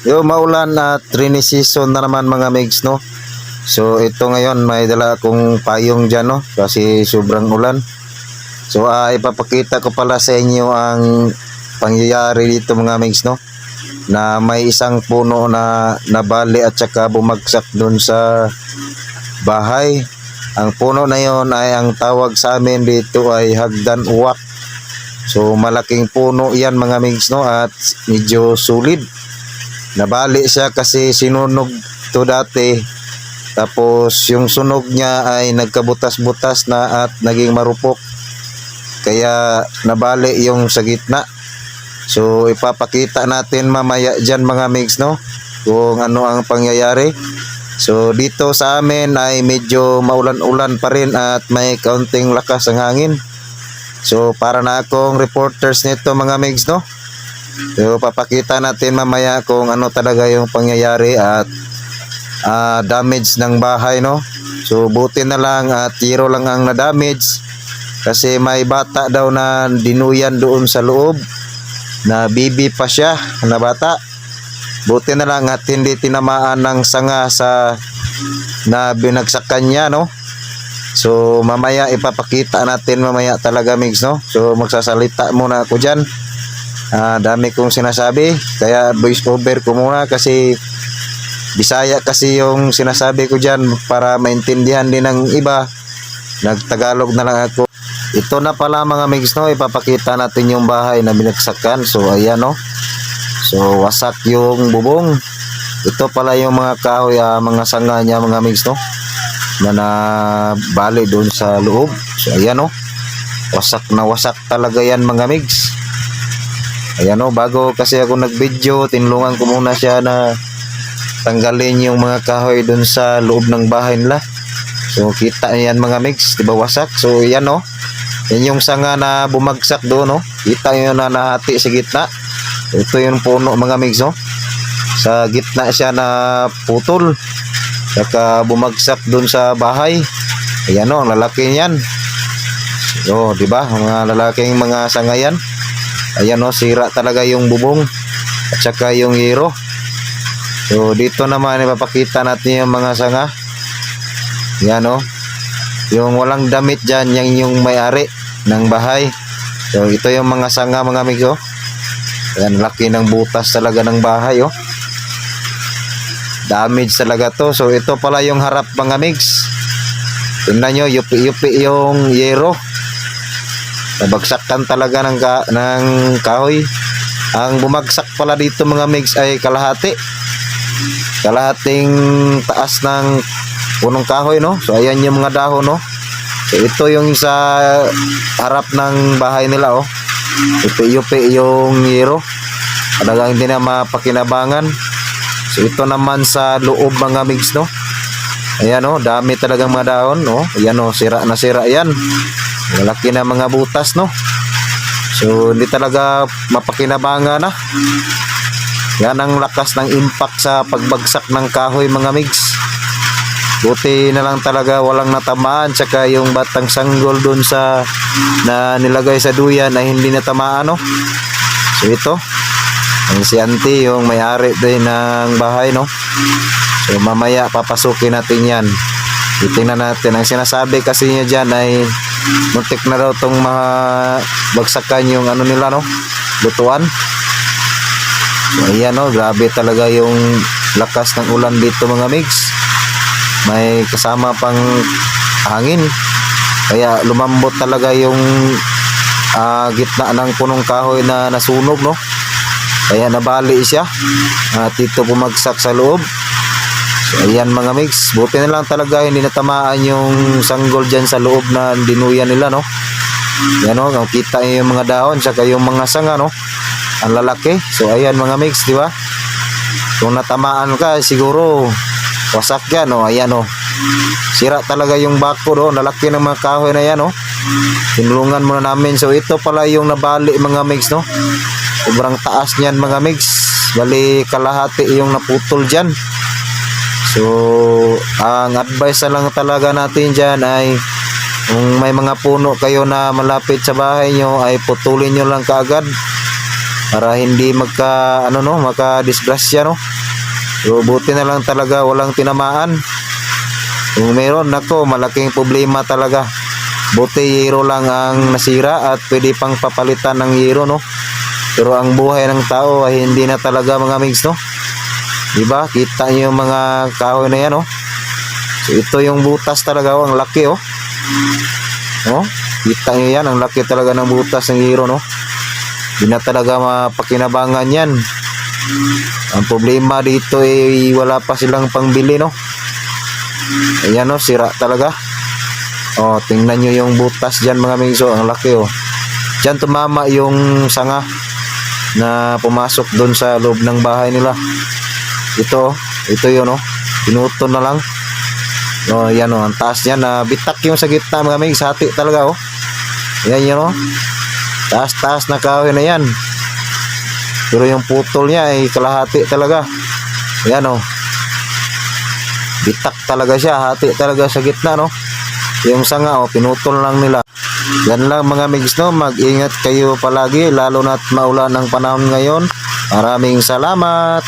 Yo, maulan at rainy season na naman mga migs, no. So ito ngayon may dala akong payong dyan, no, kasi sobrang ulan. So ipapakita ko pala sa inyo ang pangyayari dito mga migs, no, na may isang puno na nabali at saka bumagsak dun sa bahay. Ang puno na yon ay ang tawag sa amin dito ay hagdan uwak. So malaking puno yan mga migs, no, at medyo solid. Nabali siya kasi sinunog to dati, tapos yung sunog niya ay nagkabutas-butas na at naging marupok, kaya nabali yung sa gitna. So ipapakita natin mamaya dyan mga migs, no, kung ano ang pangyayari. So dito sa amin ay medyo maulan-ulan pa rin at may kaunting lakas ang hangin. So para na akong reporters nito mga migs, no. So papakita natin mamaya kung ano talaga yung pangyayari at damage ng bahay, no. So buti na lang at zero lang ang na-damage, kasi may bata daw na dinuyan doon sa loob, na bibi pa siya na bata. Buti na lang at hindi tinamaan ng sanga sa na binagsakan niya, no. So mamaya ipapakita natin mamaya talaga migs, no. So magsasalita muna ako dyan. Dami kong sinasabi, kaya voice over ko muna kasi Bisaya kasi yung sinasabi ko dyan para maintindihan din ng iba. Nagtagalog na lang ako. Ito na pala mga migs, no, ipapakita natin yung bahay na binagsakan. So ayan, no. So wasak yung bubong. Ito pala yung mga kahoy, mga sanga niya mga migs, no, na nabali doon sa loob. So ayan, no, wasak na wasak talaga yan mga migs. Ayan, no, bago kasi ako nag-video, tinulungan ko muna siya na tanggalin yung mga kahoy dun sa loob ng bahay nila. So kita yan mga migs, diba wasak? So yan, no, yan yung sanga na bumagsak doon, no. Kita yun na nahati sa gitna. Ito yung puno mga migs, no. Sa gitna siya na putol, saka bumagsak doon sa bahay. Ayan, no, ang lalaki yan. So diba, mga lalaking mga sanga yan. Ayan, no, sira talaga yung bubong at saka yung hero. So dito naman ipapakita natin yung mga sanga. Yan, no, yung walang damit dyan, yan yung may-ari ng bahay. So ito yung mga sanga mga amigo. Yan, laki ng butas talaga ng bahay, oh. Damage talaga to. So ito pala yung harap mga migs. Tingnan nyo, yupi-yupi yung yero. Nabagsakan talaga ng kahoy. Ang bumagsak pala dito mga migs ay kalahating taas ng punong kahoy, no. So ayan yung mga dahon, no. So ito yung sa harap ng bahay nila, oh. Yupi-yupi yung yero. Talagang hindi na mapakinabangan. So ito naman sa loob mga migs, no. Ayan, oh, dami talagang mga dahon, no. Ayan, oh, sira na sira yan. Malaki na mga butas, no. So hindi talaga mapakinabangan na. Yan ang lakas ng impact sa pagbagsak ng kahoy mga migs. Buti na lang talaga walang natamaan, tsaka yung batang sanggol dun sa na nilagay sa duyan ay hindi natamaan, no. So ito ang si auntie, yung may-ari din ng bahay, no. So mamaya papasukin natin yan. Titingnan natin. Ang sinasabi kasi niya dyan ay muntik na daw itong mga bagsakan yung ano nila, no, lutuan. So ayan, no, grabe talaga yung lakas ng ulan dito mga migs. May kasama pang hangin, kaya lumambot talaga yung gitna ng punong kahoy na nasunog, no. Kaya nabali siya at ito bumagsak sa loob. So ayan mga migs, buti na lang talaga hindi natamaan yung sanggol dyan sa loob na dinuyan nila, no. Yan, no, kita yung mga dahon saka yung mga sanga, no, ang lalaki. So ayan mga migs, di ba? Kung natamaan ka siguro wasak yan, no. Ayan, no, sira talaga yung bako, no, lalaki ng mga kahoy na yan, no. Tinulungan muna namin. So ito pala yung nabali mga migs, no. Sobrang taas niyan mga migs, bali kalahati yung naputol dyan. So ang advice na lang talaga natin dyan ay kung may mga puno kayo na malapit sa bahay nyo ay putulin nyo lang kaagad para hindi maka-disgrasya, no. So buti na lang talaga walang tinamaan. Kung meron, nako, malaking problema talaga. Buti yero lang ang nasira at pwede pang papalitan ng yero, no. Pero ang buhay ng tao ay hindi na talaga, mga amigs, no. Diba? Kita niyo yung mga kahoy na yan, no. So ito yung butas talaga, oh, ang laki, oh. No? Kita niyo yan, ang laki talaga ng butas ng yero, no. Hindi na talaga mapakinabangan yan. Ang problema dito ay wala pa silang pangbili, no. Ayan, no, sira talaga. Oh, tingnan nyo yung butas dyan, mga amigs, oh, ang laki, oh. Dyan tumama yung sanga na pumasok doon sa loob ng bahay nila. Ito yun, oh. Pinuto na lang. Oh, yan, oh, ang taas niyan, na bitak yung sa gitna, mga amigs, hati talaga, oh. Yan yun, oh. Taas na kahoy na yan. Pero yung putol niya ay kalahati talaga. Yan, oh. Bitak talaga siya, hati talaga sa gitna, no. Yung sanga, oh, pinutol lang nila. Yan lang, mga amigs, no. Mag-ingat kayo palagi, lalo na't maulan ang panahon ngayon. Maraming salamat.